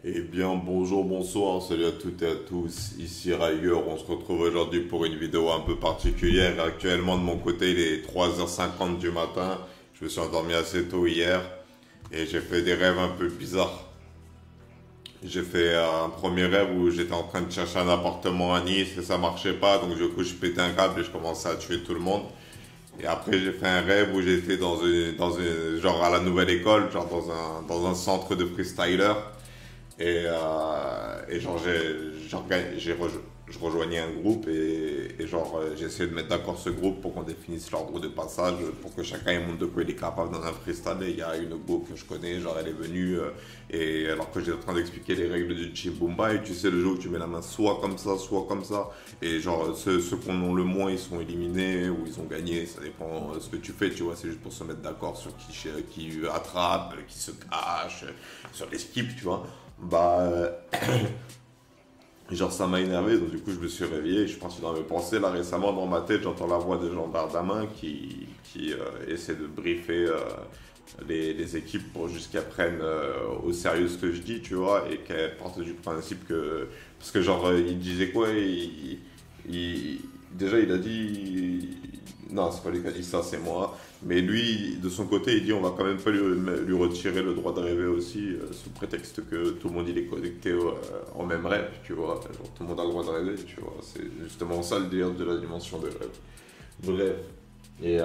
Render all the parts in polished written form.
Eh bien, bonjour, bonsoir, salut à toutes et à tous. Ici Riger, on se retrouve aujourd'hui pour une vidéo un peu particulière. Actuellement, de mon côté, il est 3h50 du matin. Je me suis endormi assez tôt hier et j'ai fait des rêves un peu bizarres. J'ai fait un premier rêve où j'étais en train de chercher un appartement à Nice et ça marchait pas. Donc, du coup, je pétais un câble et je commençais à tuer tout le monde. Et après, j'ai fait un rêve où j'étais genre à la nouvelle école, genre dans un centre de freestyler. Et genre, je rejoignais un groupe et genre, j'ai essayé de mettre d'accord ce groupe pour qu'on définisse l'ordre de passage, pour que chacun il montre de quoi il est capable dans un freestyle. Et il y a une go que je connais, genre, elle est venue, et alors que j'étais en train d'expliquer les règles du Chimbumba, et tu sais, le jeu où tu mets la main soit comme ça, et genre, ceux qui en ont le moins, ils sont éliminés ou ils ont gagné, ça dépend ce que tu fais, tu vois, c'est juste pour se mettre d'accord sur qui attrape, qui se cache, sur les skips, tu vois. Bah, genre ça m'a énervé, donc du coup je me suis réveillé, je pense dans mes pensées, là récemment dans ma tête j'entends la voix de Jean Dardamin qui essaie de briefer les équipes pour juste qu'elles prennent au sérieux ce que je dis, tu vois, et qu'elles partent du principe que... Parce que genre il disait quoi, il- déjà il a dit... Non, c'est pas lui qui a dit ça, c'est moi. Mais lui, de son côté, il dit on va quand même pas lui retirer le droit de rêver aussi, sous prétexte que tout le monde il est connecté en même rêve, tu vois. Genre, tout le monde a le droit de rêver, tu vois. C'est justement ça le délire de la dimension de rêve. Bref. Et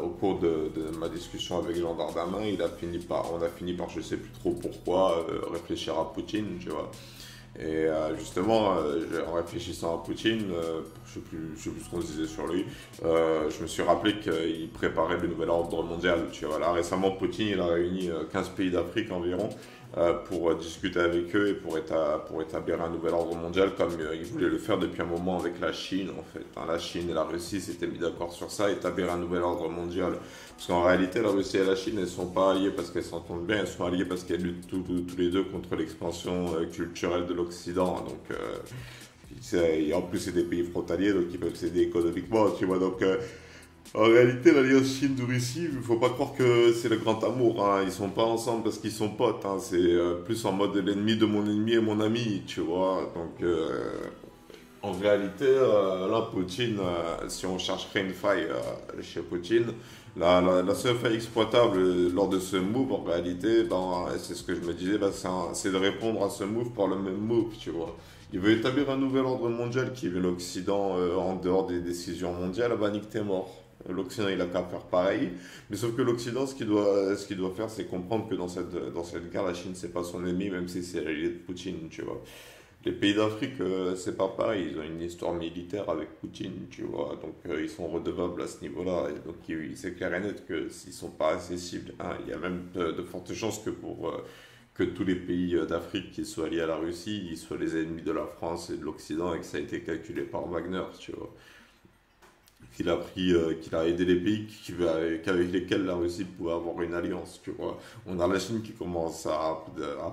au cours de ma discussion avec Jean Dardamin, on a fini par, je sais plus trop pourquoi, réfléchir à Poutine, tu vois. Et justement, en réfléchissant à Poutine, je sais plus ce qu'on se disait sur lui, je me suis rappelé qu'il préparait le nouvel ordre mondial. Tu vois, là, récemment, Poutine il a réuni 15 pays d'Afrique environ pour discuter avec eux et pour établir un nouvel ordre mondial comme il voulait le faire depuis un moment avec la Chine, en fait. Hein, la Chine et la Russie s'étaient mis d'accord sur ça, établir un nouvel ordre mondial. Parce qu'en réalité, la Russie et la Chine, elles ne sont pas alliées parce qu'elles s'entendent bien, elles sont alliées parce qu'elles luttent tous les deux contre l'expansion culturelle de l'Occident. Donc, et en plus, c'est des pays frontaliers, donc ils peuvent s'aider économiquement, tu vois. Donc, en réalité, l'alliance Chine-Russie, il ne faut pas croire que c'est le grand amour. Hein. Ils sont pas ensemble parce qu'ils sont potes. Hein. C'est plus en mode l'ennemi de mon ennemi et mon ami, tu vois. Donc, en réalité, là, Poutine, si on chercherait une faille chez Poutine, la seule faille exploitable lors de ce move, en réalité, ben, c'est ce que je me disais, ben, c'est de répondre à ce move par le même move, tu vois. Il veut établir un nouvel ordre mondial qui veut l'Occident en dehors des décisions mondiales, ben, nique t'es mort. L'Occident, il a qu'à faire pareil. Mais sauf que l'Occident, ce qu'il doit faire, c'est comprendre que dans cette guerre, la Chine, c'est pas son ennemi, même si c'est l'allié de Poutine, tu vois. Les pays d'Afrique, c'est pas pareil, ils ont une histoire militaire avec Poutine, tu vois, donc ils sont redevables à ce niveau-là, et donc c'est clair et net que s'ils sont pas accessibles, hein, il y a même de fortes chances que tous les pays d'Afrique qui soient liés à la Russie, ils soient les ennemis de la France et de l'Occident, et que ça a été calculé par Wagner, tu vois qu'il a aidé les pays qu'avec lesquels la Russie pouvait avoir une alliance, tu vois. On a la Chine qui commence à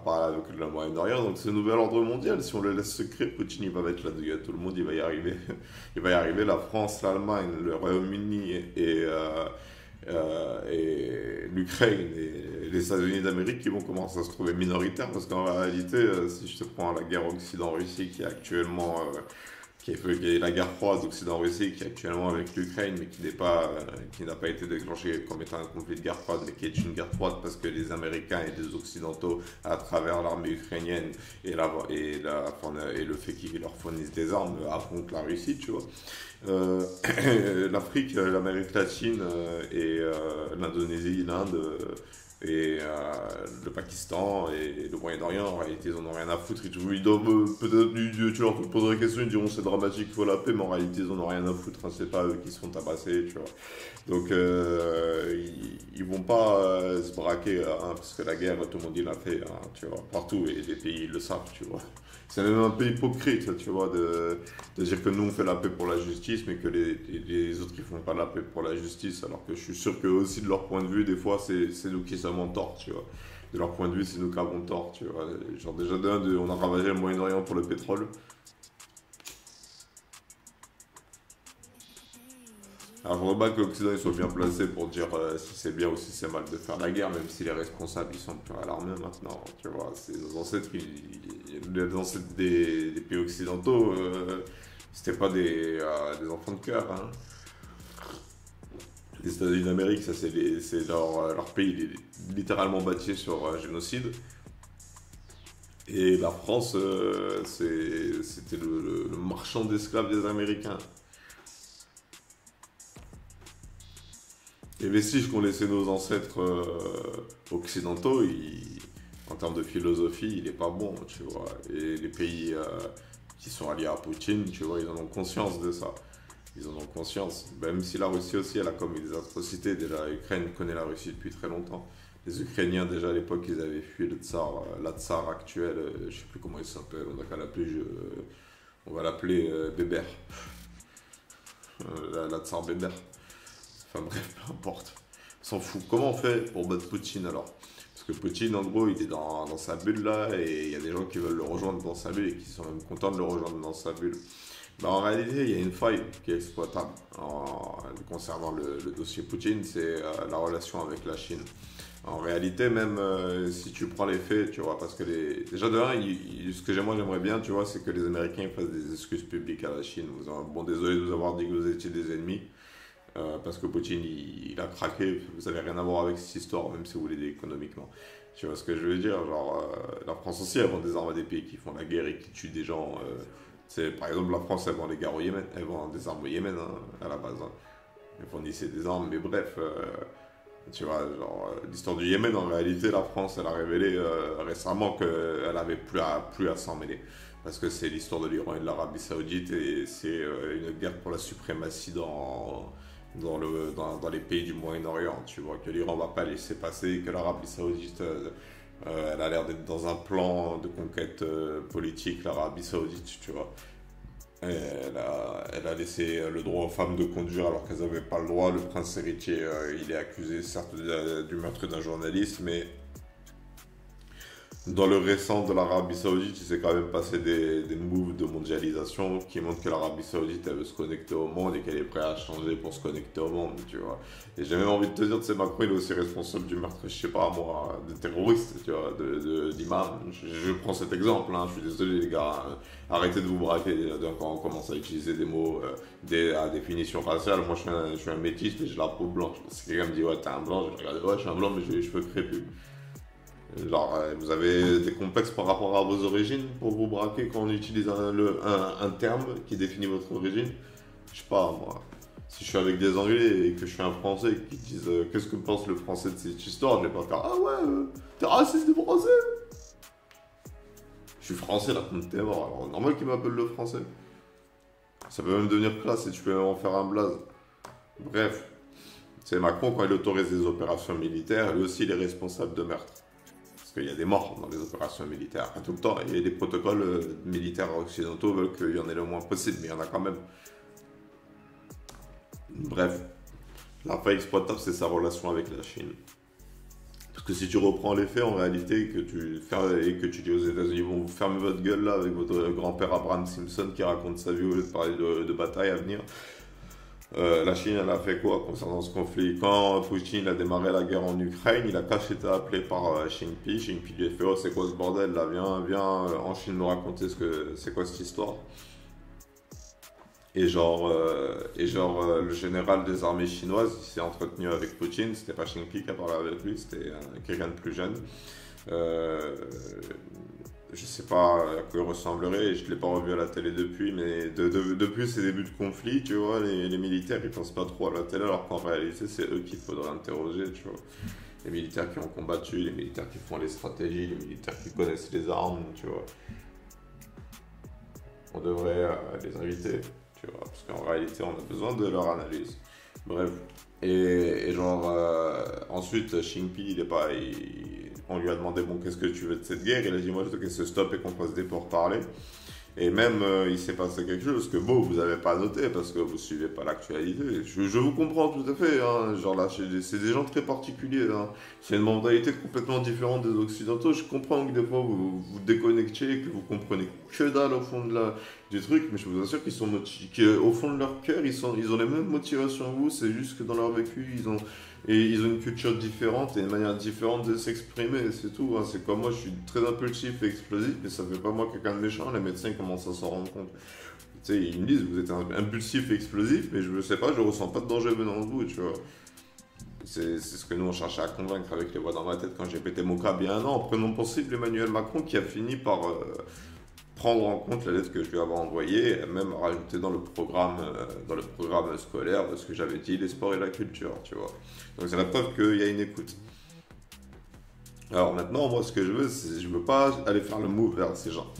parler avec le Moyen-Orient, donc ce nouvel ordre mondial, si on le laisse secret, Poutine il va mettre là-dessus à tout le monde, il va y arriver. Il va y arriver, la France, l'Allemagne, le Royaume-Uni et l'Ukraine et les États-Unis d'Amérique qui vont commencer à se trouver minoritaires, parce qu'en réalité, si je te prends la guerre Occident-Russie qui est actuellement qui est la guerre froide Occident-Russie, qui est actuellement avec l'Ukraine, mais qui n'a pas été déclenchée comme étant un conflit de guerre froide, mais qui est une guerre froide parce que les Américains et les Occidentaux, à travers l'armée ukrainienne et le fait qu'ils leur fournissent des armes, affrontent la Russie, tu vois. L'Afrique, l'Amérique latine et l'Indonésie, l'Inde et le Pakistan et le Moyen-Orient, en réalité, ils en ont rien à foutre. Ils doivent, peut-être, tu leur poserais la question, ils diront c'est dramatique, il faut la paix, mais en réalité, ils en ont rien à foutre. Hein, c'est pas eux qui se font tabasser, tu vois. Donc, ils vont pas se braquer, hein, parce que la guerre, tout le monde il l'a fait, hein, tu vois, partout, et les pays ils le savent, tu vois. C'est même un peu hypocrite, tu vois, de dire que nous on fait la paix pour la justice, mais que les autres qui font pas la paix pour la justice, alors que je suis sûr que aussi de leur point de vue, des fois c'est nous qui sommes en tort, tu vois. De leur point de vue, c'est nous qui avons tort, tu vois. Genre déjà on a ravagé le Moyen-Orient pour le pétrole. Alors, je voudrais pas que l'Occident il soit bien placé pour dire si c'est bien ou si c'est mal de faire la guerre, même si les responsables ils sont plus à l'armée maintenant. Tu vois, c'est nos ancêtres, les ancêtres des pays occidentaux, c'était pas des enfants de cœur. Hein. Les États-Unis d'Amérique, ça c'est leur pays, il est littéralement bâti sur génocide. Et la France, c'était le marchand d'esclaves des Américains. Les vestiges qu'ont laissé nos ancêtres occidentaux, en termes de philosophie, il n'est pas bon, tu vois. Et les pays qui sont alliés à Poutine, tu vois, ils en ont conscience de ça. Ils en ont conscience. Même si la Russie aussi, elle a commis des atrocités. Déjà, l'Ukraine connaît la Russie depuis très longtemps. Les Ukrainiens, déjà à l'époque, ils avaient fui le tsar, la tsar actuelle, je ne sais plus comment il s'appelle, on n'a qu'à l'appeler, on va l'appeler Bébert. La tsar Bébert. Enfin bref, peu importe. On s'en fout. Comment on fait pour battre Poutine alors? Parce que Poutine, en gros, il est dans sa bulle là, et il y a des gens qui veulent le rejoindre dans sa bulle et qui sont même contents de le rejoindre dans sa bulle. Bah, en réalité, il y a une faille qui est exploitable concernant le dossier Poutine, c'est la relation avec la Chine. En réalité, même si tu prends les faits, tu vois, parce que déjà de un, ce que j'aimerais bien, tu vois, c'est que les Américains fassent des excuses publiques à la Chine. Bon, désolé de vous avoir dit que vous étiez des ennemis, parce que Poutine, il a craqué, vous n'avez rien à voir avec cette histoire, même si vous l'aider économiquement. Tu vois ce que je veux dire? Genre, la France aussi, elle vend des armes à des pays qui font la guerre et qui tuent des gens. Par exemple, la France, elle vend les guerres au Yémen, elle vend des armes au Yémen, hein, à la base. Hein. Elle fournissait des armes, mais bref, tu vois, genre, l'histoire du Yémen, en réalité, la France, elle a révélé récemment qu'elle avait plus à s'en mêler. Parce que c'est l'histoire de l'Iran et de l'Arabie Saoudite, et c'est une guerre pour la suprématie dans les pays du Moyen-Orient, tu vois, que l'Iran va pas laisser passer, que l'Arabie Saoudite, elle a l'air d'être dans un plan de conquête politique, l'Arabie Saoudite, tu vois. Elle a laissé le droit aux femmes de conduire alors qu'elles n'avaient pas le droit. Le prince héritier, il est accusé certes du meurtre d'un journaliste, mais dans le récent de l'Arabie Saoudite, il s'est quand même passé des moves de mondialisation qui montrent que l'Arabie Saoudite, elle veut se connecter au monde et qu'elle est prête à changer pour se connecter au monde, tu vois. Et j'ai même envie de te dire, tu sais, Macron, il est aussi responsable du meurtre, je sais pas moi, de terroristes, tu vois, d'imams. Je prends cet exemple, hein, je suis désolé les gars, hein. Arrêtez de vous braquer quand on commence à utiliser des mots à définition raciale. Moi, je suis un métis, mais j'ai la peau blanche. Si quelqu'un me dit, ouais, t'es un blanc, je vais regarder, ouais, je suis un blanc, mais j'ai les cheveux crépus. Genre, vous avez des complexes par rapport à vos origines pour vous braquer quand on utilise un terme qui définit votre origine? Je sais pas, moi. Si je suis avec des Anglais et que je suis un Français qui disent qu'est-ce que pense le Français de cette histoire, je vais pas faire ah ouais, t'es raciste des Français? Je suis Français là, comme t'es mort, alors normal qu'ils m'appellent le Français. Ça peut même devenir classe et tu peux même en faire un blaze. Bref, c'est Macron quand il autorise des opérations militaires, lui aussi il est responsable de meurtre. Parce qu'il y a des morts dans les opérations militaires. Pas tout le temps, il y a des protocoles militaires occidentaux veulent qu'il y en ait le moins possible, mais il y en a quand même. Bref, la faille exploitable, c'est sa relation avec la Chine. Parce que si tu reprends les faits, en réalité, que tu dis aux États-Unis, bon, vous fermez votre gueule là avec votre grand-père Abraham Simpson qui raconte sa vie au lieu de parler de bataille à venir. La Chine, elle a fait quoi concernant ce conflit? Quand Poutine a démarré la guerre en Ukraine, il a caché été appelé par Xi Jinping. Xi Jinping lui a fait oh, c'est quoi ce bordel là? Viens en Chine me raconter c'est quoi cette histoire. Et le général des armées chinoises il s'est entretenu avec Poutine. C'était pas Xi Jinping qui a parlé avec lui, c'était quelqu'un de plus jeune. Je sais pas à quoi il ressemblerait, je ne l'ai pas revu à la télé depuis, mais depuis ces débuts de conflit, tu vois, les militaires ils pensent pas trop à la télé, alors qu'en réalité c'est eux qu'il faudrait interroger, tu vois. Les militaires qui ont combattu, les militaires qui font les stratégies, les militaires qui connaissent les armes, tu vois. On devrait les inviter, tu vois, parce qu'en réalité on a besoin de leur analyse. Bref. Ensuite, Xi Jinping, on lui a demandé, bon, qu'est-ce que tu veux de cette guerre? Il a dit, moi, je veux que ce stop et qu'on fasse des pourparlers. Et même, il s'est passé quelque chose que, bon, vous n'avez pas noté parce que vous suivez pas l'actualité. Je vous comprends tout à fait, hein. Genre là, c'est des gens très particuliers, hein. C'est une mentalité complètement différente des Occidentaux. Je comprends que des fois, vous vous déconnectiez, que vous comprenez que dalle au fond du truc, mais je vous assure qu'ils sont qu'au fond de leur cœur, ils ont les mêmes motivations que vous, c'est juste que dans leur vécu, ils ont une culture différente et une manière différente de s'exprimer, c'est tout. Hein. C'est comme moi, je suis très impulsif et explosif, mais ça fait pas moi quelqu'un de méchant, les médecins commencent à s'en rendre compte. Tu sais, ils me disent, vous êtes impulsif et explosif, mais je ne sais pas, je ressens pas de danger venant de vous, tu vois. C'est ce que nous on cherchait à convaincre avec les voix dans ma tête quand j'ai pété mon câble il y a un an, en prenant pour cible Emmanuel Macron qui a fini par prendre en compte la lettre que je lui avais envoyée et même rajouter dans le programme scolaire de ce que j'avais dit, les sports et la culture, tu vois. Donc c'est la preuve qu'il y a une écoute. Alors maintenant, moi ce que je veux, c'est je veux pas aller faire le move vers ces gens.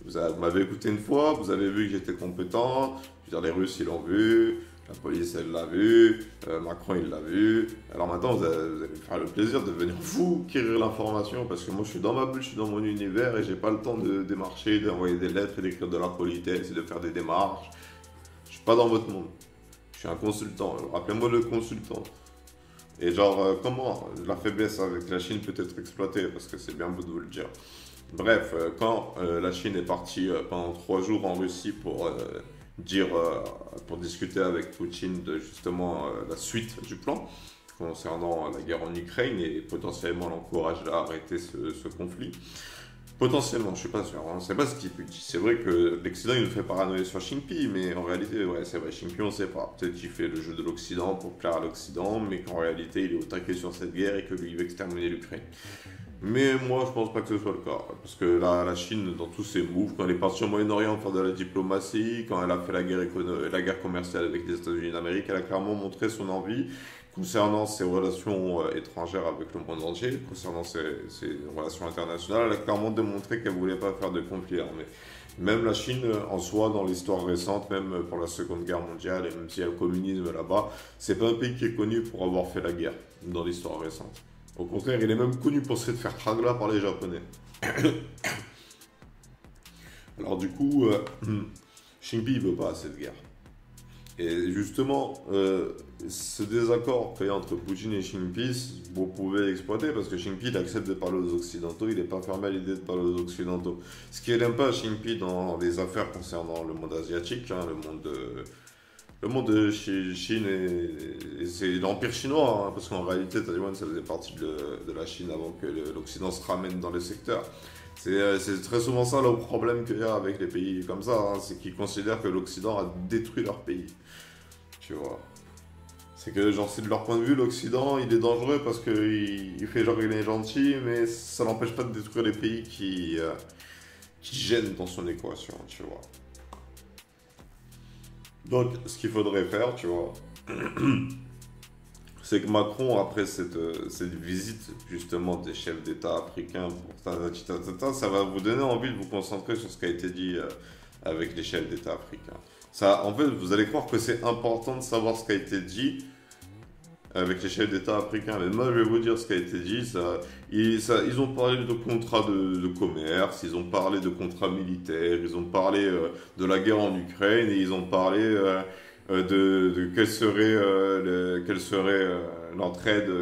Vous m'avez écouté une fois, vous avez vu que j'étais compétent, je veux dire, les Russes ils l'ont vu, la police elle l'a vu, Macron il l'a vu. Alors maintenant vous allez me faire le plaisir de venir vous quérir l'information parce que moi je suis dans ma bulle, je suis dans mon univers et j'ai pas le temps de démarcher, d'envoyer des lettres et d'écrire de la politesse et de faire des démarches. Je suis pas dans votre monde. Je suis un consultant, rappelez-moi le consultant. Et genre, comment la faiblesse avec la Chine peut être exploitée, parce que c'est bien beau de vous le dire. Bref, quand la Chine est partie pendant 3 jours en Russie pour pour discuter avec Poutine de justement la suite du plan concernant la guerre en Ukraine et potentiellement l'encourager à arrêter ce conflit. Potentiellement, je suis pas sûr, on ne sait pas ce qu'il peut dire. C'est vrai que l'Occident il nous fait paranoïer sur Xi, mais en réalité, ouais, c'est vrai, Xi on ne sait pas. Peut-être qu'il fait le jeu de l'Occident pour plaire à l'Occident, mais qu'en réalité il est au taquet sur cette guerre et que lui il veut exterminer l'Ukraine. Mais moi je pense pas que ce soit le cas, parce que la Chine, dans tous ses moves, quand elle est partie au Moyen-Orient faire de la diplomatie, quand elle a fait la guerre commerciale avec les États-Unis d'Amérique, elle a clairement montré son envie concernant ses relations étrangères avec le monde entier, concernant ses relations internationales, elle a clairement démontré qu'elle ne voulait pas faire de conflit armé. Même la Chine, en soi, dans l'histoire récente, même pour la Seconde Guerre mondiale, et même s'il y a le communisme là-bas, c'est pas un pays qui est connu pour avoir fait la guerre dans l'histoire récente. Au contraire, il est même connu pour se faire tragla par les Japonais. Alors du coup, Xi Jinping ne veut pas cette guerre. Et justement, ce désaccord qu'il y a entre Poutine et Xi Jinping, vous pouvez l'exploiter parce que Xi Jinping il accepte de parler aux Occidentaux, il n'est pas fermé à l'idée de parler aux Occidentaux. Ce qui n'aime pas Xi Jinping dans les affaires concernant le monde asiatique, hein, le monde de Chine et c'est l'empire chinois, hein, parce qu'en réalité Taïwan ça faisait partie de la Chine avant que l'Occident se ramène dans les secteurs. C'est très souvent ça le problème qu'il y a avec les pays comme ça, hein, c'est qu'ils considèrent que l'Occident a détruit leur pays. Tu vois. C'est que, genre, c'est de leur point de vue, l'Occident, il est dangereux parce qu'il fait genre il est gentil, mais ça n'empêche pas de détruire les pays qui gênent dans son équation, tu vois. Donc, ce qu'il faudrait faire, tu vois, c'est que Macron, après cette visite justement des chefs d'État africains, ça va vous donner envie de vous concentrer sur ce qui a été dit avec les chefs d'État africains. Ça, en fait, vous allez croire que c'est important de savoir ce qui a été dit avec les chefs d'État africains. Mais moi, je vais vous dire ce qui a été dit. Ils ont parlé de contrats de commerce, ils ont parlé de contrats militaires, ils ont parlé de la guerre en Ukraine et ils ont parlé de quelle serait l'entraide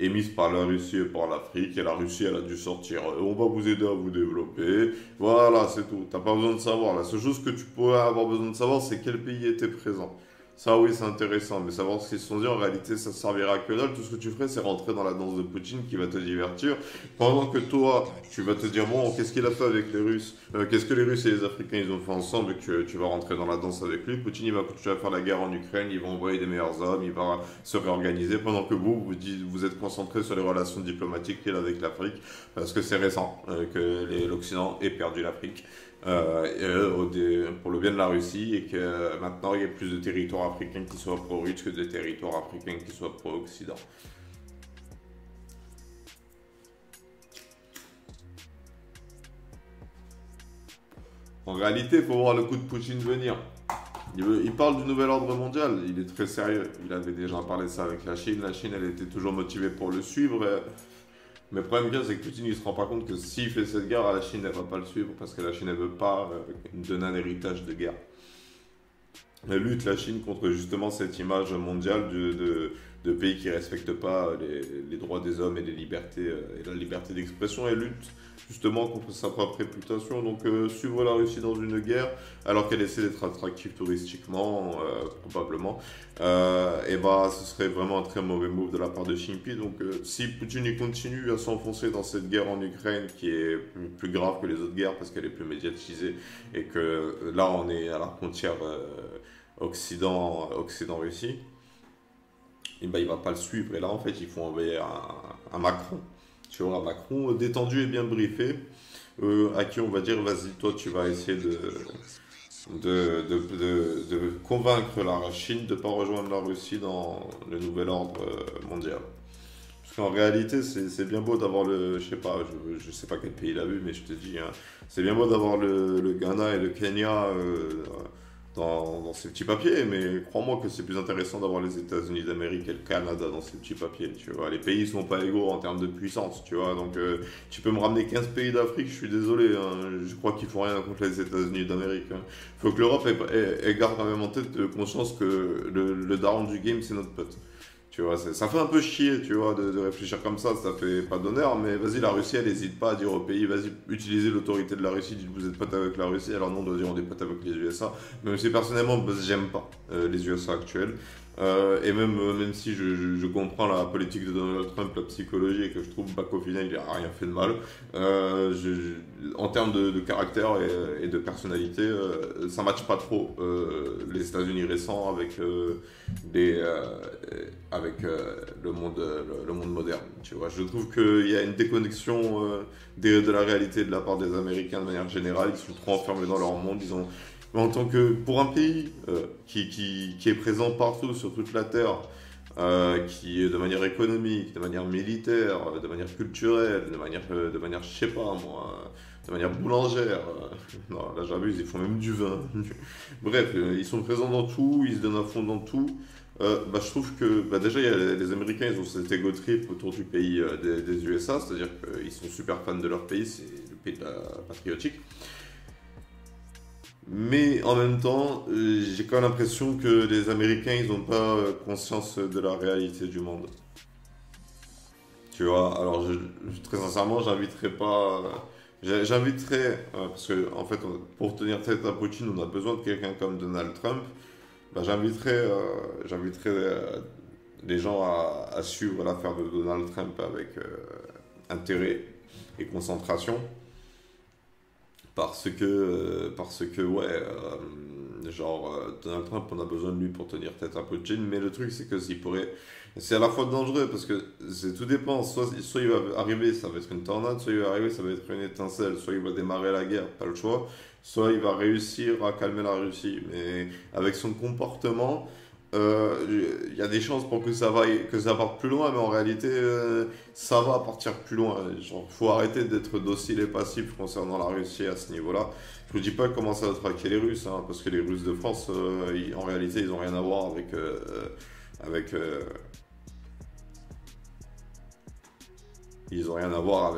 émise par la Russie et par l'Afrique. Et la Russie, elle a dû sortir. On va vous aider à vous développer. Voilà, c'est tout. T'as pas besoin de savoir. La seule chose que tu pourrais avoir besoin de savoir, c'est quel pays était présent. Ça, oui, c'est intéressant, mais savoir ce qu'ils se sont dit, en réalité, ça ne servira que dalle. Tout ce que tu ferais, c'est rentrer dans la danse de Poutine qui va te divertir. Pendant que toi, tu vas te dire, bon, qu'est-ce qu'il a fait avec les Russes qu'est-ce que les Russes et les Africains, ils ont fait ensemble et que tu vas rentrer dans la danse avec lui. Poutine, il va continuer à faire la guerre en Ukraine, il va envoyer des meilleurs hommes, il va se réorganiser. Pendant que vous êtes concentré sur les relations diplomatiques qu'il a avec l'Afrique, parce que c'est récent que l'Occident ait perdu l'Afrique. Pour le bien de la Russie et que maintenant il y a plus de territoires africains qui soient pro-russes que de territoires africains qui soient pro-Occident. En réalité, il faut voir le coup de Poutine venir. Il parle du nouvel ordre mondial, il est très sérieux. Il avait déjà parlé de ça avec la Chine. La Chine, elle était toujours motivée pour le suivre. Mais le problème c'est que Poutine il se rend pas compte que s'il fait cette guerre, la Chine elle va pas le suivre parce que la Chine elle veut pas donner un héritage de guerre. Elle lutte la Chine contre justement cette image mondiale de pays qui ne respectent pas les droits des hommes et les libertés et la liberté d'expression et luttent justement contre sa propre réputation. Donc suivre la Russie dans une guerre alors qu'elle essaie d'être attractive touristiquement, probablement, et bah ce serait vraiment un très mauvais move de la part de Xi Jinping. Donc si Poutine il continue à s'enfoncer dans cette guerre en Ukraine qui est plus grave que les autres guerres parce qu'elle est plus médiatisée et que là on est à la frontière Occident-Russie, et ben il va pas le suivre. Et là en fait il faut envoyer un Macron. Tu vois, un Macron détendu et bien briefé, à qui on va dire vas-y toi tu vas essayer de convaincre la Chine de ne pas rejoindre la Russie dans le nouvel ordre mondial. Parce qu'en réalité, c'est bien beau d'avoir je sais pas quel pays il a vu, mais je te dis, hein, c'est bien beau d'avoir le Ghana et le Kenya dans ces petits papiers, mais crois-moi que c'est plus intéressant d'avoir les États-Unis d'Amérique et le Canada dans ces petits papiers, tu vois. Les pays sont pas égaux en termes de puissance, tu vois. Donc, tu peux me ramener 15 pays d'Afrique, je suis désolé, hein, je crois qu'il faut rien contre les États-Unis d'Amérique. Hein. Faut que l'Europe garde quand même en tête de conscience que le daron du game, c'est notre pote. Tu vois, ça fait un peu chier, tu vois, de réfléchir comme ça fait pas d'honneur, mais vas-y, la Russie, elle n'hésite pas à dire au pays, vas-y, utilisez l'autorité de la Russie, dites que vous êtes pote avec la Russie, alors non, on doit dire on est pote avec les USA, même si personnellement, bah, j'aime pas les USA actuels, et même si je comprends la politique de Donald Trump, la psychologie, et que je trouve bah, qu'au final, il a rien fait de mal, en termes de caractère et de personnalité, ça matche pas trop les États-Unis récents avec le monde moderne. Tu vois, je trouve qu'il y a une déconnexion de la réalité de la part des Américains de manière générale. Ils sont trop enfermés dans leur monde. Mais en tant que pour un pays qui est présent partout sur toute la terre, qui est de manière économique, de manière militaire, de manière culturelle, de manière, je sais pas moi, de manière boulangère. Non, là j'abuse, ils font même du vin. Bref, ils sont présents dans tout, ils se donnent à fond dans tout. Bah, je trouve que bah, déjà les Américains ils ont cet ego trip autour du pays des USA, c'est-à-dire qu'ils sont super fans de leur pays, c'est le pays patriotique. Mais en même temps, j'ai quand même l'impression que les Américains ils n'ont pas conscience de la réalité du monde. Tu vois, alors très sincèrement, j'inviterais, parce que en fait, pour tenir tête à Poutine, on a besoin de quelqu'un comme Donald Trump. Bah, j'inviterais les gens à suivre l'affaire de Donald Trump avec intérêt et concentration. Parce que ouais, Donald Trump, on a besoin de lui pour tenir tête à Poutine. Mais le truc, c'est que c'est à la fois dangereux parce que tout dépend. Soit il va arriver, ça va être une tornade, soit il va arriver, ça va être une étincelle, soit il va démarrer la guerre, pas le choix. Soit il va réussir à calmer la Russie. Mais avec son comportement, il y a des chances pour que ça parte plus loin, mais en réalité, ça va partir plus loin. Genre, faut arrêter d'être docile et passif concernant la Russie à ce niveau-là. Je vous dis pas comment ça va traquer les Russes, hein, parce que les Russes de France, en réalité, ils ont rien à voir avec ils ont rien à voir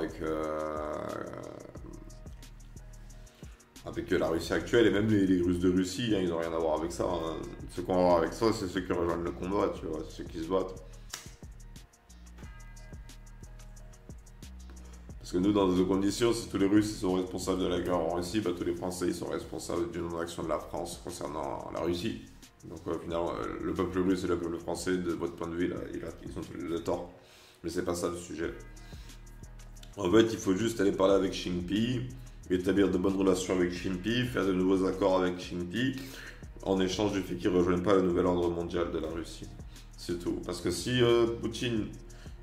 avec la Russie actuelle, et même les Russes de Russie, hein, ils n'ont rien à voir avec ça. Hein. Ceux qui ont à voir avec ça, c'est ceux qui rejoignent le combat, tu vois, c'est ceux qui se battent. Parce que nous, dans nos conditions, si tous les Russes ils sont responsables de la guerre en Russie, bah, tous les Français ils sont responsables d'une non-action de la France concernant la Russie. Donc finalement, le peuple russe et le peuple français, de votre point de vue, là, ils ont tous les deux tort. Mais c'est pas ça le sujet. En fait, il faut juste aller parler avec Xi Jinping, établir de bonnes relations avec Xi Jinping, faire de nouveaux accords avec Xi Jinping, en échange du fait qu'il ne rejoigne pas le nouvel ordre mondial de la Russie. C'est tout. Parce que si Poutine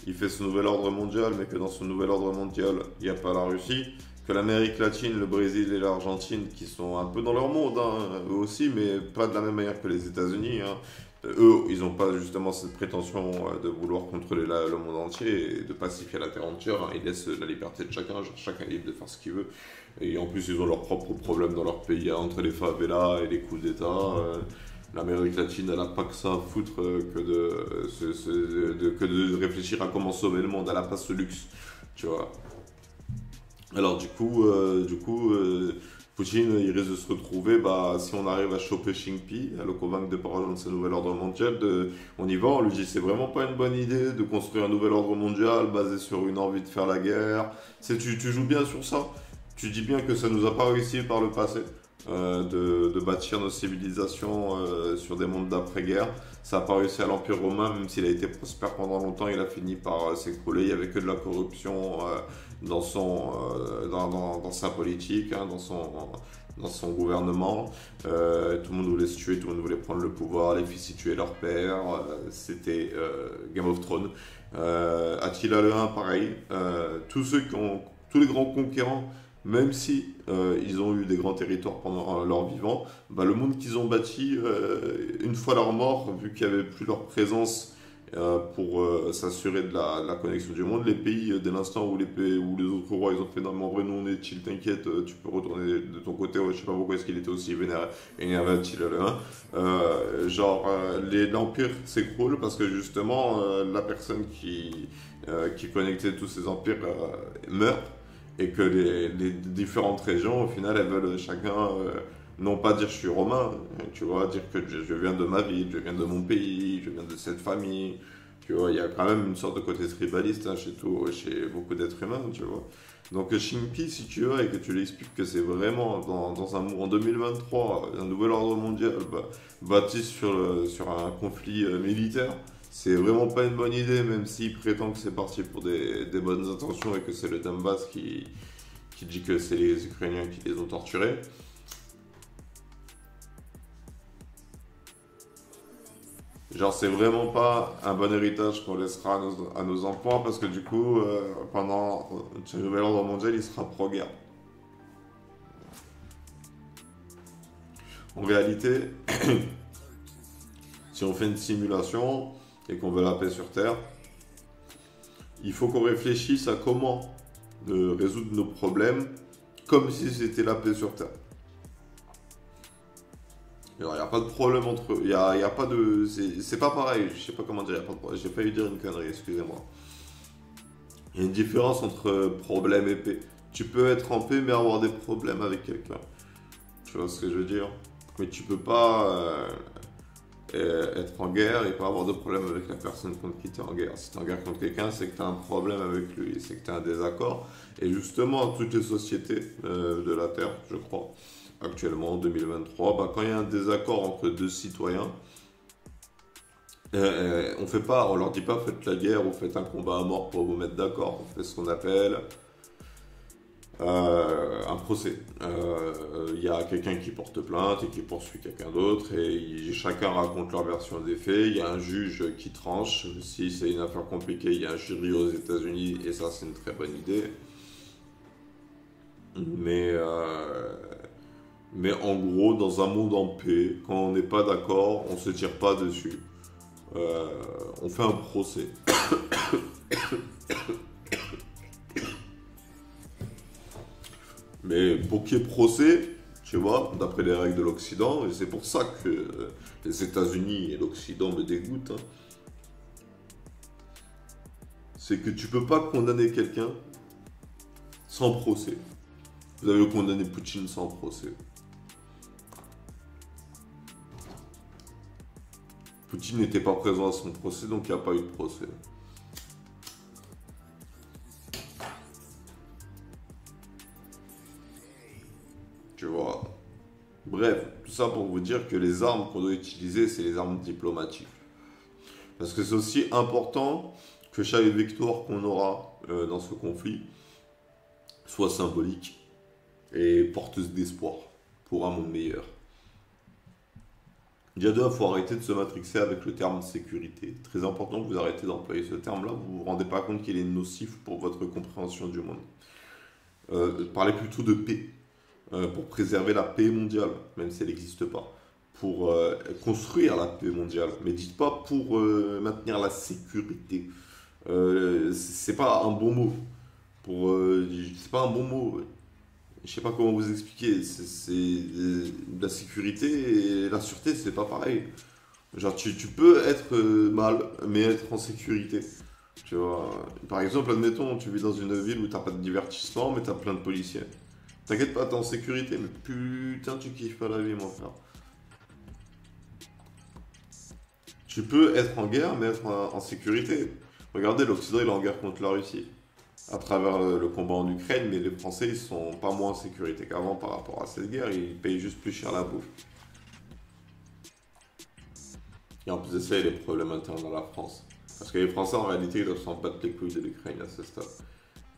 il fait ce nouvel ordre mondial, mais que dans ce nouvel ordre mondial, il n'y a pas la Russie, que l'Amérique latine, le Brésil et l'Argentine, qui sont un peu dans leur monde, hein, eux aussi, mais pas de la même manière que les États-Unis, hein. Eux, ils n'ont pas justement cette prétention de vouloir contrôler le monde entier et de pacifier la terre entière, hein. Ils laissent la liberté de chacun, genre chacun est libre de faire ce qu'il veut. Et en plus, ils ont leurs propres problèmes dans leur pays, hein, entre les favelas et les coups d'État. L'Amérique latine, elle n'a pas que ça à foutre que de réfléchir à comment sauver le monde. Elle n'a pas ce luxe, tu vois. Alors du coup, Poutine, il risque de se retrouver, bah, si on arrive à choper Xi Jinping, à le convaincre de pas rejoindre ce nouvel ordre mondial, on y va, on lui dit c'est vraiment pas une bonne idée de construire un nouvel ordre mondial basé sur une envie de faire la guerre. Tu joues bien sur ça. Tu dis bien que ça nous a pas réussi par le passé. De bâtir nos civilisations sur des mondes d'après-guerre. Ça n'a pas réussi à l'Empire romain, même s'il a été prospère pendant longtemps, il a fini par s'écrouler. Il n'y avait que de la corruption dans sa politique, hein, dans son gouvernement. Tout le monde voulait se tuer, tout le monde voulait prendre le pouvoir, les fils y tuaient leur père. C'était Game of Thrones. Attila le 1, pareil. Tous les grands conquérants, même si ils ont eu des grands territoires pendant leur vivant, bah, le monde qu'ils ont bâti, une fois leur mort, vu qu'il n'y avait plus leur présence pour s'assurer de la connexion du monde, les pays, dès l'instant où les autres rois ils ont fait non mais en vrai nous on est chill, t'inquiète, tu peux retourner de ton côté, ouais, je sais pas pourquoi est-ce qu'il était aussi énervé à Chill le 1. L'empire s'écroule parce que justement la personne qui connectait tous ces empires meurt et que les différentes régions, au final, elles veulent chacun, non pas dire je suis romain, tu vois, dire que je viens de ma ville, je viens de mon pays, je viens de cette famille, tu vois, il y a quand même une sorte de côté tribaliste hein, chez beaucoup d'êtres humains, tu vois. Donc Xi Jinping, si tu veux, et que tu lui expliques que c'est vraiment en 2023, un nouvel ordre mondial bâti sur un conflit militaire, c'est vraiment pas une bonne idée, même s'il prétend que c'est parti pour des bonnes intentions et que c'est le Donbass qui dit que c'est les Ukrainiens qui les ont torturés. Genre, c'est vraiment pas un bon héritage qu'on laissera à nos enfants parce que du coup, pendant ce nouvel ordre mondial, il sera pro-guerre. En réalité, si on fait une simulation et qu'on veut la paix sur Terre, il faut qu'on réfléchisse à comment résoudre nos problèmes comme si c'était la paix sur Terre. Il n'y a pas de problème entre eux. Il y a pas de. C'est pas pareil. Je sais pas comment dire. J'ai failli dire une connerie, excusez-moi. Il y a une différence entre problème et paix. Tu peux être en paix mais avoir des problèmes avec quelqu'un. Tu vois ce que je veux dire? Mais tu peux pas être en guerre et pas avoir de problème avec la personne contre qui tu es en guerre. Si tu es en guerre contre quelqu'un, c'est que tu as un problème avec lui, c'est que tu as un désaccord. Et justement, toutes les sociétés de la Terre, je crois, actuellement en 2023, bah, quand il y a un désaccord entre deux citoyens, on leur dit pas faites la guerre ou faites un combat à mort pour vous mettre d'accord. On fait ce qu'on appelle un procès. Il y a quelqu'un qui porte plainte et qui poursuit quelqu'un d'autre et chacun raconte leur version des faits. Il y a un juge qui tranche. Si c'est une affaire compliquée, il y a un jury aux États-Unis et ça c'est une très bonne idée. Mais en gros, dans un monde en paix, quand on n'est pas d'accord, on se tire pas dessus. On fait un procès. Mais pour qu'il y ait procès, tu vois, d'après les règles de l'Occident, et c'est pour ça que les États-Unis et l'Occident me dégoûtent, hein, c'est que tu peux pas condamner quelqu'un sans procès. Vous avez condamné Poutine sans procès. Poutine n'était pas présent à son procès, donc il n'y a pas eu de procès. Tu vois. Bref, tout ça pour vous dire que les armes qu'on doit utiliser, c'est les armes diplomatiques. Parce que c'est aussi important que chaque victoire qu'on aura dans ce conflit soit symbolique et porteuse d'espoir pour un monde meilleur. Déjà deux, il faut arrêter de se matrixer avec le terme sécurité. Très important que vous arrêtez d'employer ce terme-là, vous ne vous rendez pas compte qu'il est nocif pour votre compréhension du monde. Parlez plutôt de paix. Pour préserver la paix mondiale, même si elle n'existe pas, pour construire la paix mondiale, mais dites pas pour maintenir la sécurité. C'est pas un bon mot. C'est pas un bon mot. Je sais pas comment vous expliquer. La sécurité et la sûreté, c'est pas pareil. Genre, tu peux être mal, mais être en sécurité. Tu vois. Par exemple, admettons, tu vis dans une ville où t'as pas de divertissement, mais t'as plein de policiers. T'inquiète pas, t'es en sécurité, mais putain, tu kiffes pas la vie, mon frère. Tu peux être en guerre, mais être en sécurité. Regardez, l'Occident, il est en guerre contre la Russie. À travers le combat en Ukraine, mais les Français, ils sont pas moins en sécurité qu'avant par rapport à cette guerre. Ils payent juste plus cher la bouffe. Et en plus de ça, il y a des problèmes internes dans la France. Parce que les Français, en réalité, ils doivent s'en battre les couilles de l'Ukraine à ce stade.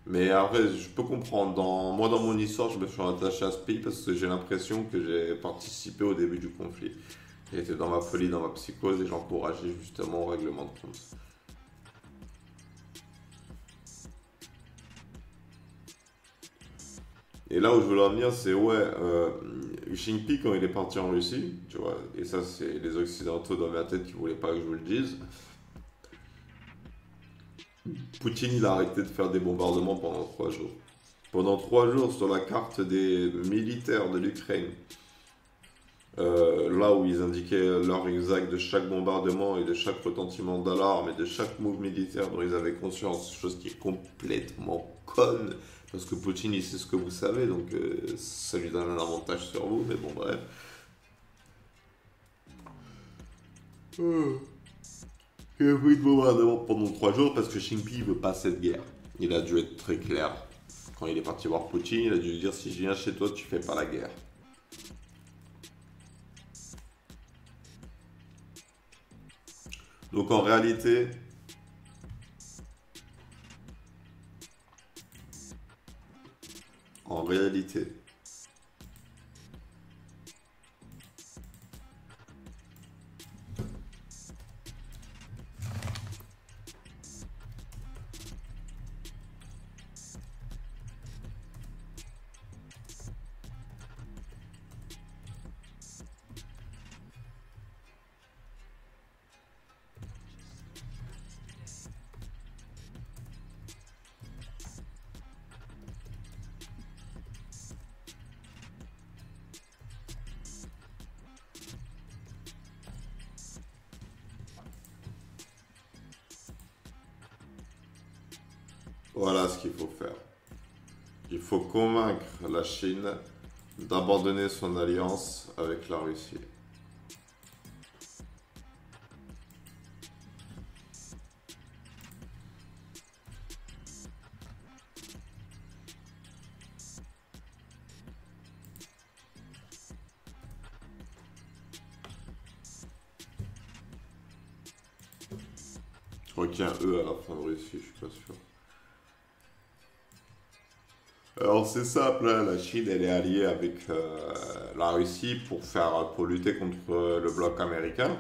Mais après, je peux comprendre. Moi, dans mon histoire, je me suis attaché à ce pays parce que j'ai l'impression que j'ai participé au début du conflit. J'étais dans ma folie, dans ma psychose et j'encourageais justement au règlement de compte. Et là où je veux en venir, c'est Xi Jinping, quand il est parti en Russie, tu vois, et ça, c'est les Occidentaux dans ma tête qui voulaient pas que je vous le dise. Poutine, il a arrêté de faire des bombardements pendant 3 jours. Pendant 3 jours, sur la carte des militaires de l'Ukraine, là où ils indiquaient l'heure exacte de chaque bombardement et de chaque retentissement d'alarme et de chaque move militaire dont ils avaient conscience, chose qui est complètement conne, parce que Poutine, il sait ce que vous savez, donc ça lui donne un avantage sur vous, mais bon, bref. Il y a eu de bombardement pendant 3 jours parce que Xi Jinping veut pas cette guerre. Il a dû être très clair. Quand il est parti voir Poutine, il a dû lui dire si je viens chez toi, tu fais pas la guerre. Donc en réalité, en réalité, voilà ce qu'il faut faire. Il faut convaincre la Chine d'abandonner son alliance avec la Russie. Je crois qu'il y a un E à la fin de Russie, je suis pas sûr. Alors c'est simple, hein, la Chine elle est alliée avec la Russie pour lutter contre le bloc américain.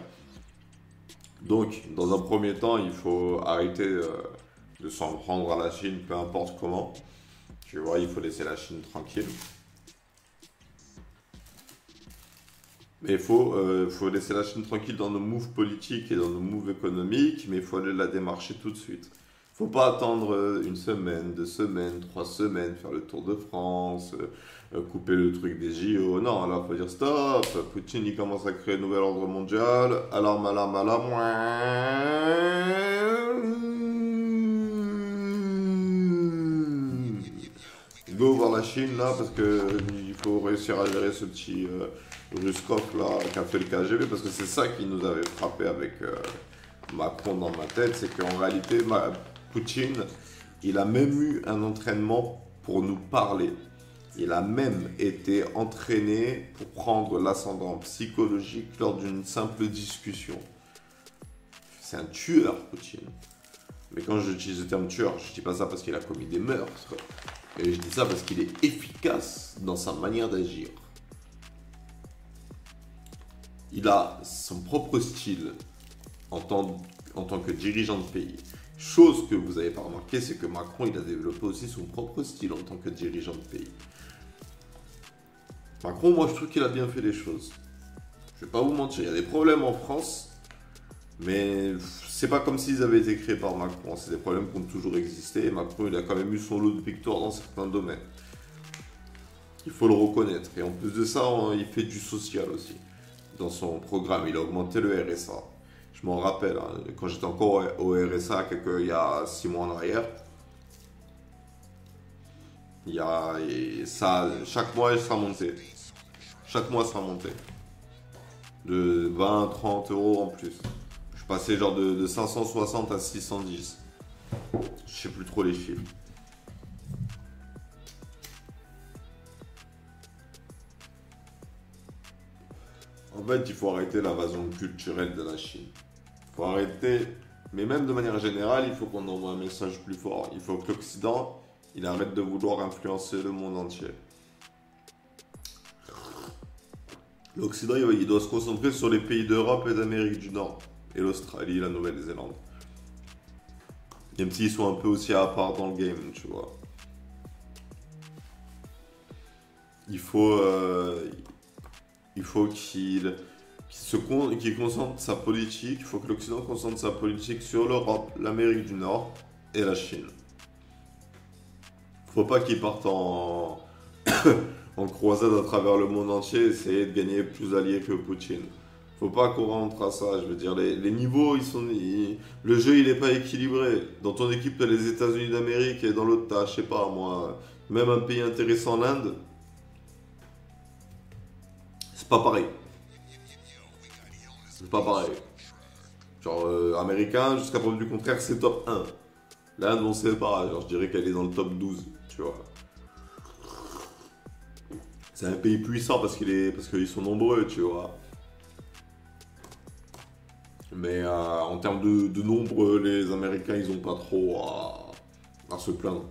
Donc dans un premier temps il faut arrêter de s'en prendre à la Chine, peu importe comment. Tu vois, il faut laisser la Chine tranquille. Mais faut laisser la Chine tranquille dans nos moves politiques et dans nos moves économiques, mais il faut aller la démarcher tout de suite. Faut pas attendre 1 semaine, 2 semaines, 3 semaines, faire le tour de France, couper le truc des JO. Non, là, faut dire stop. Poutine, il commence à créer un nouvel ordre mondial. Alarme, alarme, alarme. Go voir la Chine, là, parce que il faut réussir à gérer ce petit Ruskov, là, qui a fait le KGB, parce que c'est ça qui nous avait frappé avec Macron dans ma tête, c'est qu'en réalité, Poutine, il a même eu un entraînement pour nous parler. Il a même été entraîné pour prendre l'ascendant psychologique lors d'une simple discussion. C'est un tueur, Poutine. Mais quand j'utilise le terme tueur, je ne dis pas ça parce qu'il a commis des meurtres. Et je dis ça parce qu'il est efficace dans sa manière d'agir. Il a son propre style en tant que dirigeant de pays. Chose que vous n'avez pas remarqué, c'est que Macron, il a développé aussi son propre style en tant que dirigeant de pays. Macron, moi, je trouve qu'il a bien fait les choses. Je vais pas vous mentir, il y a des problèmes en France, mais c'est pas comme s'ils avaient été créés par Macron. C'est des problèmes qui ont toujours existé. Et Macron, il a quand même eu son lot de victoires dans certains domaines. Il faut le reconnaître. Et en plus de ça, il fait du social aussi. Dans son programme, il a augmenté le RSA. Je m'en rappelle, hein, quand j'étais encore au RSA, il y a 6 mois en arrière, Et ça, chaque mois, ça sera monté. Chaque mois, ça sera monté. De 20, 30 euros en plus. Je suis passé genre de 560 à 610. Je sais plus trop les chiffres. En fait, il faut arrêter l'invasion culturelle de la Chine. Il faut arrêter, mais même de manière générale, il faut qu'on envoie un message plus fort. Il faut que l'Occident, il arrête de vouloir influencer le monde entier. L'Occident, il doit se concentrer sur les pays d'Europe et d'Amérique du Nord. Et l'Australie, la Nouvelle-Zélande. Même s'ils sont un peu aussi à part dans le game, tu vois. Il faut qu'il concentre sa politique, il faut que l'Occident concentre sa politique sur l'Europe, l'Amérique du Nord et la Chine. Faut pas qu'ils partent en croisade à travers le monde entier, essayer de gagner plus d'alliés que Poutine. Faut pas qu'on rentre à ça, je veux dire, les niveaux, le jeu il est pas équilibré. Dans ton équipe, t'as les États-Unis d'Amérique et dans l'autre, t'as, je sais pas moi, même un pays intéressant, l'Inde. C'est pas pareil. C'est pas pareil. Genre, américain, jusqu'à preuve du contraire, c'est top 1. L'Inde, on sait pas, genre, je dirais qu'elle est dans le top 12, tu vois. C'est un pays puissant parce qu'ils sont nombreux, tu vois. Mais en termes de nombre, les Américains, ils ont pas trop à se plaindre.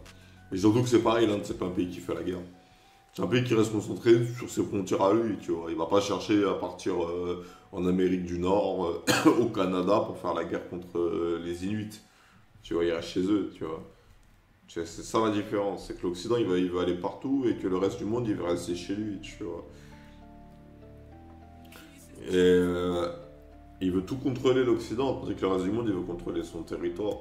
Et surtout que c'est pareil, l'Inde, c'est pas un pays qui fait la guerre. C'est un pays qui reste concentré sur ses frontières à lui, tu vois. Il va pas chercher à partir en Amérique du Nord, au Canada, pour faire la guerre contre les Inuits. Tu vois, il reste chez eux, tu vois. C'est ça la différence, c'est que l'Occident, il va aller partout et que le reste du monde, il va rester chez lui, tu vois. Et il veut tout contrôler l'Occident, tandis que le reste du monde, il veut contrôler son territoire.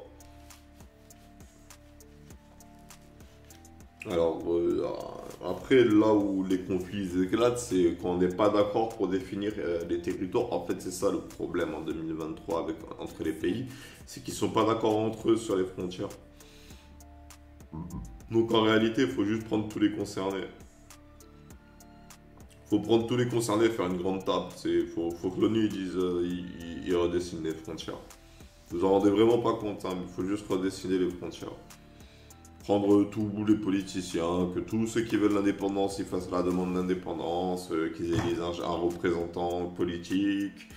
Alors, après, là où les conflits éclatent, c'est quand on n'est pas d'accord pour définir les territoires. En fait, c'est ça le problème en 2023 entre les pays, c'est qu'ils ne sont pas d'accord entre eux sur les frontières. Donc en réalité, il faut juste prendre tous les concernés. Il faut prendre tous les concernés et faire une grande table. Faut que l'ONU dise, il redessine les frontières. Vous en rendez vraiment pas compte, hein, mais il faut juste redessiner les frontières. Prendre tous les politiciens, que tous ceux qui veulent l'indépendance, ils fassent la demande d'indépendance, qu'ils élisent un représentant politique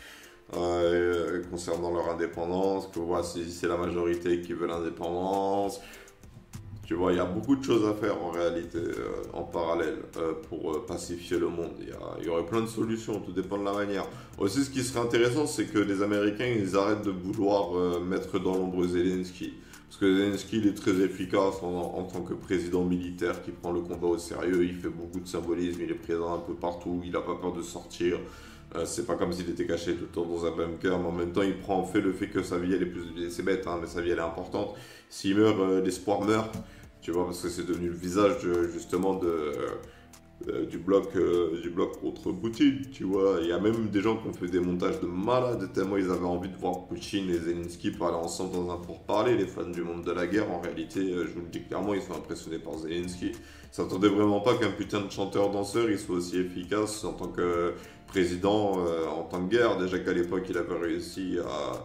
concernant leur indépendance, que voici c'est la majorité qui veut l'indépendance. Tu vois, il y a beaucoup de choses à faire en réalité, en parallèle, pour pacifier le monde. Il y aurait plein de solutions, tout dépend de la manière. Aussi, ce qui serait intéressant, c'est que les Américains, ils arrêtent de vouloir mettre dans l'ombre Zelensky. Parce que Zelensky, il est très efficace en tant que président militaire qui prend le combat au sérieux, il fait beaucoup de symbolisme, il est présent un peu partout, il n'a pas peur de sortir. C'est pas comme s'il était caché tout le temps dans un bunker, mais en même temps, il prend en fait le fait que sa vie, elle est plus... C'est bête, hein, mais sa vie, elle est importante. S'il meurt, l'espoir meurt. Tu vois, parce que c'est devenu le visage justement du bloc contre Poutine, tu vois. Il y a même des gens qui ont fait des montages de malades, tellement ils avaient envie de voir Poutine et Zelensky parler ensemble dans un pourparler. Les fans du monde de la guerre, en réalité, je vous le dis clairement, ils sont impressionnés par Zelensky. Ils s'attendaient vraiment pas qu'un putain de chanteur-danseur, il soit aussi efficace en tant que président, en temps de guerre. Déjà qu'à l'époque, il avait réussi à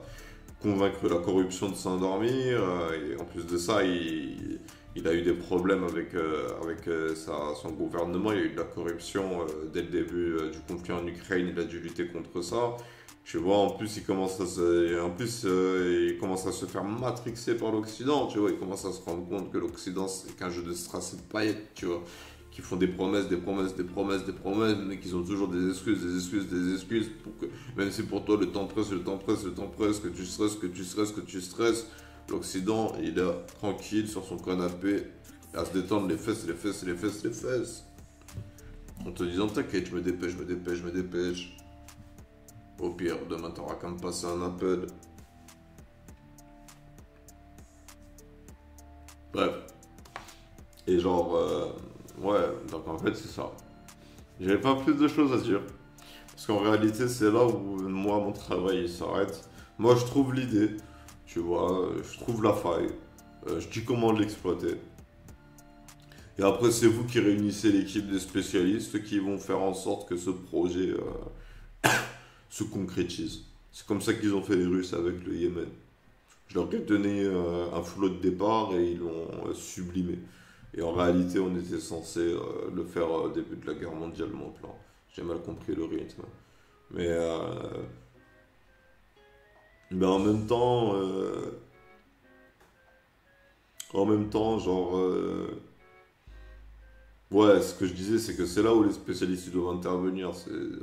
convaincre la corruption de s'endormir, et en plus de ça, il a eu des problèmes avec son gouvernement, il y a eu de la corruption dès le début du conflit en Ukraine, il a dû lutter contre ça. Tu vois, en plus, il commence à se faire matrixer par l'Occident, tu vois, il commence à se rendre compte que l'Occident, c'est qu'un jeu de strass et de paillettes, tu vois, qui font des promesses, mais qui ont toujours des excuses, pour que, même si pour toi, le temps presse, que tu stresses, l'Occident, il est tranquille sur son canapé, à se détendre les fesses. En te disant, t'inquiète, je me dépêche. Au pire, demain, t'auras qu'à me passer un appel. Bref. Et genre, ouais, donc en fait, c'est ça. J'avais pas plus de choses à dire. Parce qu'en réalité, c'est là où moi, mon travail, il s'arrête. Moi, je trouve l'idée. Tu vois, je trouve la faille, je dis comment l'exploiter. Et après, c'est vous qui réunissez l'équipe des spécialistes qui vont faire en sorte que ce projet se concrétise. C'est comme ça qu'ils ont fait les Russes avec le Yémen. Je leur ai donné un flot de départ et ils l'ont sublimé. Et en réalité, on était censé le faire au début de la guerre mondiale, mon plan. J'ai mal compris le rythme. Mais, mais en même temps, genre, ouais, ce que je disais, c'est que c'est là où les spécialistes ils doivent intervenir.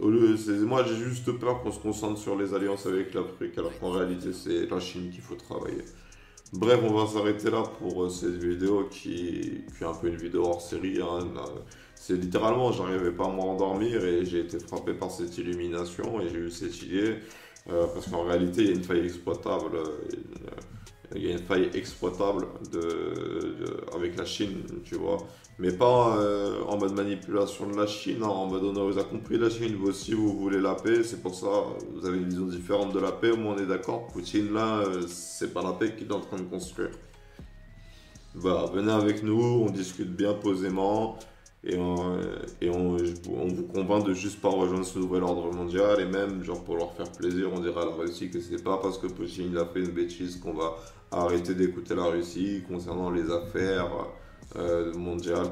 Moi, j'ai juste peur qu'on se concentre sur les alliances avec l'Afrique, alors qu'en réalité, c'est la Chine qu'il faut travailler. Bref, on va s'arrêter là pour cette vidéo qui est un peu une vidéo hors série, hein. C'est littéralement, j'arrivais pas à m'endormir et j'ai été frappé par cette illumination et j'ai eu cette idée. Parce qu'en réalité, il y a une faille exploitable. Il y a une faille exploitable avec la Chine, tu vois. Mais pas en mode manipulation de la Chine, hein, en mode on vous a compris la Chine, vous aussi vous voulez la paix, c'est pour ça vous avez une vision différente de la paix, au moins on est d'accord. Poutine là, c'est pas la paix qu'il est en train de construire. Bah, venez avec nous, on discute bien posément et on vous convainc de juste pas rejoindre ce nouvel ordre mondial et même genre pour leur faire plaisir, on dira à la Russie que c'est pas parce que Poutine a fait une bêtise qu'on va arrêter d'écouter la Russie concernant les affaires mondiales,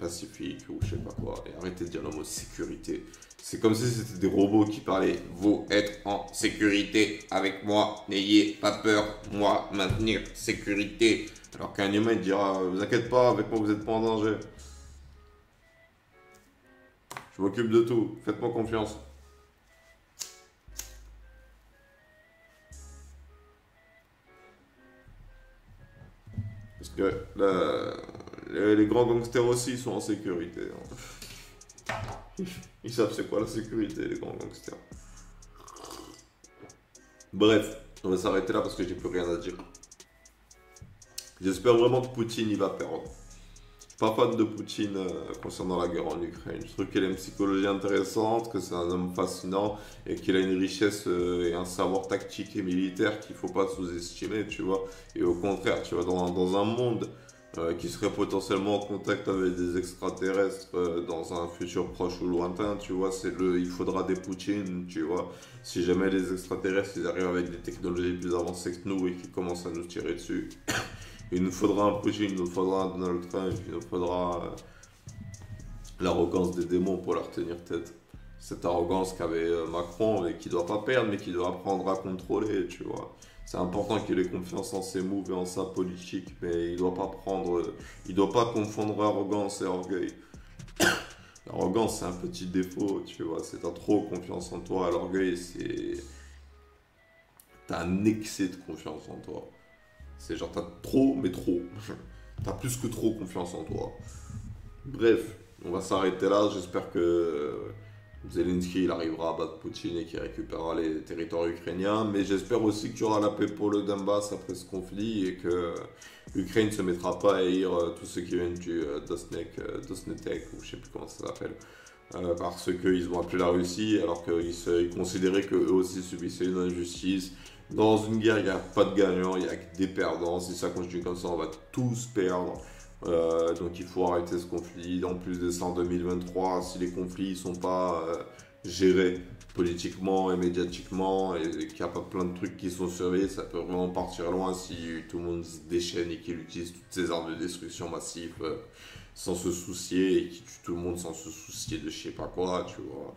pacifiques ou je sais pas quoi et arrêter de dire le mot sécurité. C'est comme si c'était des robots qui parlaient. Vous êtes en sécurité avec moi, n'ayez pas peur, moi maintenir sécurité. Alors qu'un humain il dira, vous inquiétez pas, avec moi vous n'êtes pas en danger. Je m'occupe de tout, faites-moi confiance. Parce que les grands gangsters aussi sont en sécurité, hein. Ils savent c'est quoi la sécurité, les grands gangsters. Bref, on va s'arrêter là parce que j'ai plus rien à dire. J'espère vraiment que Poutine il va perdre. Je suis pas fan de Poutine concernant la guerre en Ukraine. Je trouve qu'il a une psychologie intéressante, que c'est un homme fascinant et qu'il a une richesse et un savoir tactique et militaire qu'il faut pas sous-estimer, tu vois. Et au contraire, tu vois, dans un monde qui serait potentiellement en contact avec des extraterrestres dans un futur proche ou lointain, tu vois, il faudra des Poutines, tu vois. Si jamais les extraterrestres ils arrivent avec des technologies plus avancées que nous et qu'ils commencent à nous tirer dessus. Il nous faudra un Poutine, il nous faudra un Donald Trump, il nous faudra l'arrogance des démons pour leur tenir tête. Cette arrogance qu'avait Macron et qui ne doit pas perdre, mais qui doit apprendre à contrôler, tu vois. C'est important qu'il ait confiance en ses moves et en sa politique, mais il doit pas confondre arrogance et orgueil. L'arrogance, c'est un petit défaut, tu vois. C'est t'as trop confiance en toi. L'orgueil, c'est t'as un excès de confiance en toi. C'est genre, t'as trop, mais trop. T'as plus que trop confiance en toi. Bref, on va s'arrêter là. J'espère que Zelensky il arrivera à battre Poutine et qu'il récupérera les territoires ukrainiens. Mais j'espère aussi qu'il y aura la paix pour le Donbass après ce conflit et que l'Ukraine ne se mettra pas à haïr tous ceux qui viennent du Donetsk, ou je sais plus comment ça s'appelle. Parce qu'ils ont appelé la Russie alors qu'ils considéraient qu'eux aussi subissaient une injustice. Dans une guerre, il n'y a pas de gagnant, il n'y a que des perdants. Si ça continue comme ça, on va tous perdre. Donc il faut arrêter ce conflit. En plus de ça, en 2023, si les conflits ne sont pas gérés politiquement et médiatiquement et qu'il n'y a pas plein de trucs qui sont surveillés, ça peut vraiment partir loin si tout le monde se déchaîne et qu'il utilise toutes ces armes de destruction massive sans se soucier et qui tue tout le monde sans se soucier de je sais pas quoi, tu vois.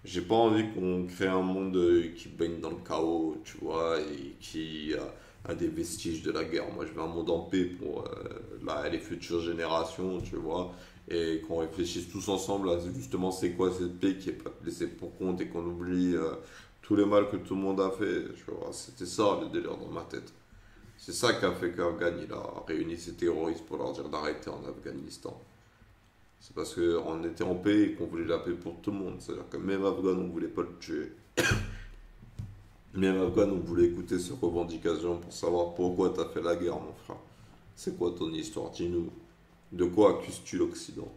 J'ai pas envie qu'on crée un monde qui baigne dans le chaos, tu vois, et qui a des vestiges de la guerre. Moi, je veux un monde en paix pour les futures générations, tu vois, et qu'on réfléchisse tous ensemble à justement c'est quoi cette paix qui est pas laissée pour compte et qu'on oublie tous les mal que tout le monde a fait, tu vois. C'était ça le délire dans ma tête. C'est ça qui a fait qu'Afghan il a réuni ses terroristes pour leur dire d'arrêter en Afghanistan. C'est parce qu'on était en paix et qu'on voulait la paix pour tout le monde. C'est-à-dire que même Afghan, on voulait pas le tuer. Même Afghan, on voulait écouter ses revendications pour savoir pourquoi tu as fait la guerre, mon frère. C'est quoi ton histoire? Dis-nous. De quoi accuses-tu l'Occident?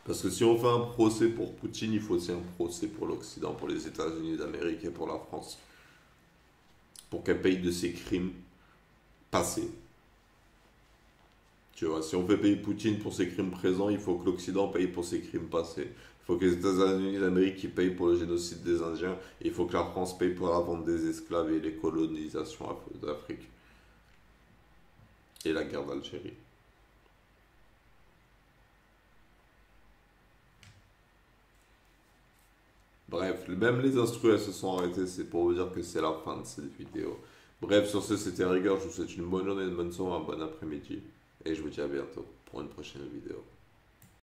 Parce que si on fait un procès pour Poutine, il faut aussi un procès pour l'Occident, pour les États-Unis d'Amérique et pour la France. Pour qu'elle paye de ses crimes passés. Tu vois, si on fait payer Poutine pour ses crimes présents, il faut que l'Occident paye pour ses crimes passés. Il faut que les États-Unis d'Amérique qui payent pour le génocide des Indiens. Et il faut que la France paye pour la vente des esclaves et les colonisations d'Afrique. Et la guerre d'Algérie. Bref, même les instrus elles se sont arrêtées, c'est pour vous dire que c'est la fin de cette vidéo. Bref, sur ce, c'était Rigueur, je vous souhaite une bonne journée, une bonne soirée, un bon après-midi. Et je vous dis à bientôt pour une prochaine vidéo.